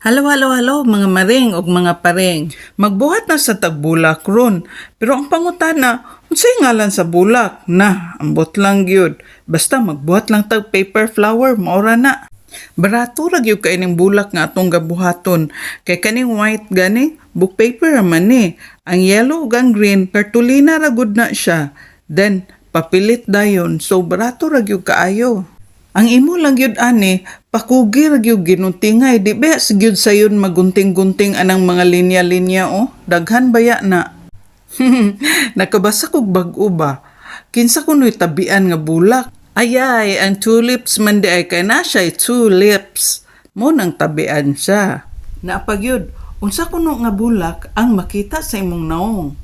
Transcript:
Halo, halo, halo, mga maring ug mga pareng. Magbuhat na sa tagbulak ron. Pero ang pangutana, unsay ngalan sa bulak? Na, ambot lang gyud. Basta magbuhat lang tag paper flower, maura na. Barato ra gyud kay ning bulak nga atong gabuhaton. Kay kaning white gani, book paper man ni. Ang yellow ug ang green, kartulina ra gud na siya. Then papilit dayon, so barato ra gyud kaayo. Ang imo lang gyud ani, pakugi ra gyud ginuntingay, di ba gyud sayon magunting-gunting anang mga linya-linya oh, daghan baya na. Nakabasa kog bag-o ba? Kinsa kuno'y tabian nga bulak? Ayay, ang tulips man di ay kay na siya'y tulips. Mo nang tabian siya. Naapagyud, unsa kuno nga bulak ang makita sa imong naong?